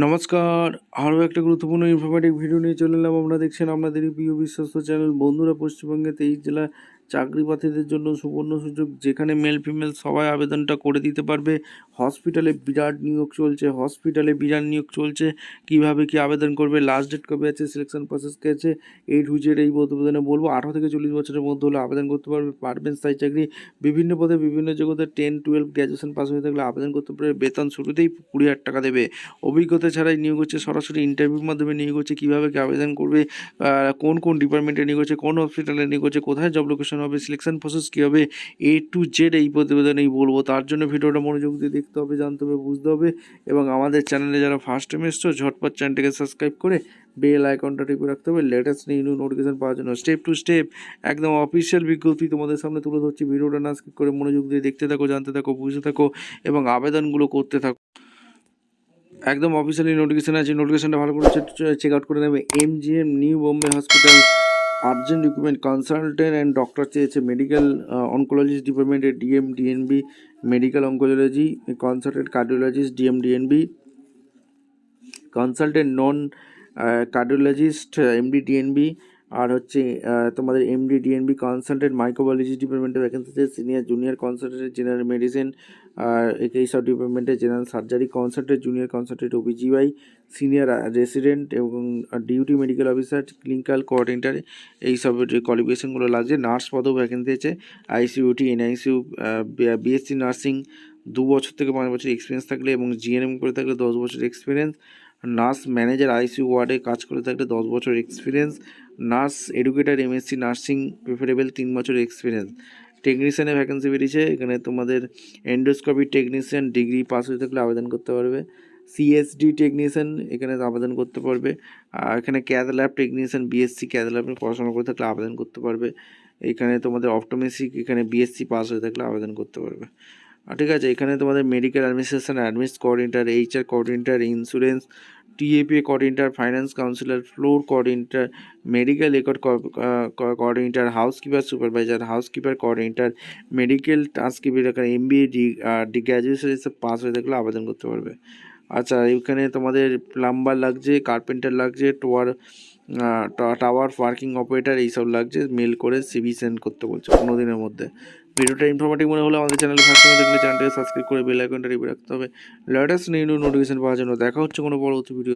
নমস্কার, আরও একটা গুরুত্বপূর্ণ ইনফরমেটিভ ভিডিও নিয়ে চলে এলাম। আপনারা দেখছেন আপনাদেরই প্রিয় বিশ্বস্ত চ্যানেল। বন্ধুরা, পশ্চিমবঙ্গে 23 জেলা চাকরি প্রার্থীদের জন্য সুবর্ণ সুযোগ, যেখানে মেল ফিমেল সবাই আবেদনটা করে দিতে পারবে। হসপিটালে বিরাট নিয়োগ চলছে। কীভাবে কী আবেদন করবে, লাস্ট ডেট কবে আছে, সিলেকশন প্রসেস কে আছে, এই প্রতিবেদনে বলবো। 18 থেকে 40 বছরের মধ্যে হলে আবেদন করতে পারবেন স্থায়ী চাকরি। বিভিন্ন পদে বিভিন্ন জগতে 10-12 গ্র্যাজুয়েশন পাস হয়ে থাকলে আবেদন করতে পারবে। বেতন শুরুতেই 20,000 টাকা দেবে। অভিজ্ঞতা ছাড়াই নিয়োগ হচ্ছে, সরাসরি ইন্টারভিউর মাধ্যমে নিয়োগ হচ্ছে। কীভাবে কি আবেদন করবে, কোন কোন ডিপার্টমেন্টে নিয়োগ হচ্ছে, কোন হসপিটালে নিয়োগ হচ্ছে, কোথায় জব লোকেশন হবে, সিলেকশন প্রসেস কী হবে, A to Z এই প্রতিবেদনেই বলবো। তার জন্য ভিডিওটা মনোযোগ দিয়ে দেখতে হবে, জানতে হবে, বুঝতে হবে। এবং আমাদের চ্যানেলে যারা ফার্স্ট টাইম এসছো, ঝটপট চ্যানেলটাকে সাবস্ক্রাইব করে বেল আইকনটা টিপে রাখতে হবে লেটেস্ট নিউ নোটিফিকেশন পাওয়ার জন্য। স্টেপ টু স্টেপ একদম অফিসিয়াল বিজ্ঞপ্তি তোমাদের সামনে তুলে ধরছি। ভিডিওটা না স্কিপ করে মনোযোগ দিয়ে দেখতে থাকো, জানতে থাকো, বুঝতে থাকো এবং আবেদনগুলো করতে থাকো। একদম অফিসিয়ালি নোটিফিকেশান আছে, নোটিফিকেশানটা ভালো করে চেক আউট করে নেবে। MGM new Bombay hospital urgent recruitment consultant and doctor চেয়েছে। মেডিকেল অনকোলজিস্ট ডিপার্টমেন্টে DM DNB, medical oncology consultant cardiologist DM DNB, consultant non cardiologist MD DNB, আর হচ্ছে তোমাদের MD DNB কনসালটেন্ট মাইক্রোবায়োলজি ডিপার্টমেন্টে ভ্যাকেন্সি আছে। Senior junior consultant general medicine, আর এইসব ডিপার্টমেন্টে general surgery consultant, junior consultant OBGY, senior resident এবং duty medical officer, clinical coordinator, এইসব কোয়ালিফিকেশনগুলো লাগছে। নার্স পদেও ভ্যাকেন্সি আছে। ICUT NICU, BSc নার্সিং 2 বছর থেকে 5 বছর এক্সপিরিয়েন্স থাকলে এবং GNM করে থাকলে 10 বছর এক্সপিরিয়েন্স। নার্স ম্যানেজার ICU ওয়ার্ডে কাজ করে থাকলে 10 বছর experience. Nurse educator MSc nursing preferable 3 বছর এক্সপিরিয়েন্স। টেকনিশিয়ানের ভ্যাকেন্সি বেরিয়েছে। এখানে তোমাদের এন্ডোস্কোপি টেকনিশিয়ান ডিগ্রি পাস হয়ে থাকলে আবেদন করতে পারবে। CSD টেকনিশিয়ান এখানে আবেদন করতে পারবে। আর এখানে cath lab technician BSc cath ল্যাবে পড়াশোনা করে থাকলে আবেদন করতে পারবে। এখানে তোমাদের অপটোমেসিক এখানে BSc পাস হয়ে থাকলে আবেদন করতে পারবে। ঠিক আছে। এখানে তোমাদের মেডিকেল অ্যাডমিনিস্ট্রেশন অ্যাডমিনিস্ট coordinator, HR coordinator, insurance, TAPA coordinator, finance counsellor, floor coordinator, medical record coordinator, housekeeper supervisor, housekeeper coordinator, medical transcriptor, MBA graduation এসব পাস হয়ে থাকলে আবেদন করতে পারবে। আচ্ছা, এখানে তোমাদের প্লাম্বার লাগছে, কার্পেন্টার লাগছে, টাওয়ার পার্কিং অপারেটর এইসব লাগছে। মেল করে CV সেন্ড করতে বলছে 15 দিনের মধ্যে। ভিডিওটা ইনফরমেটিভ মনে হলে আমাদের চ্যানেলে ফার্স্ট টাইম দেখলে চ্যানেলটাকে সাবস্ক্রাইব করে বেল আইকনটা টিপে রাখতে হবে লেটেস্ট নিউ নোটিফিকেশন পাওয়ার জন্য। দেখা হচ্ছে কোনো পরবর্তী ভিডিও।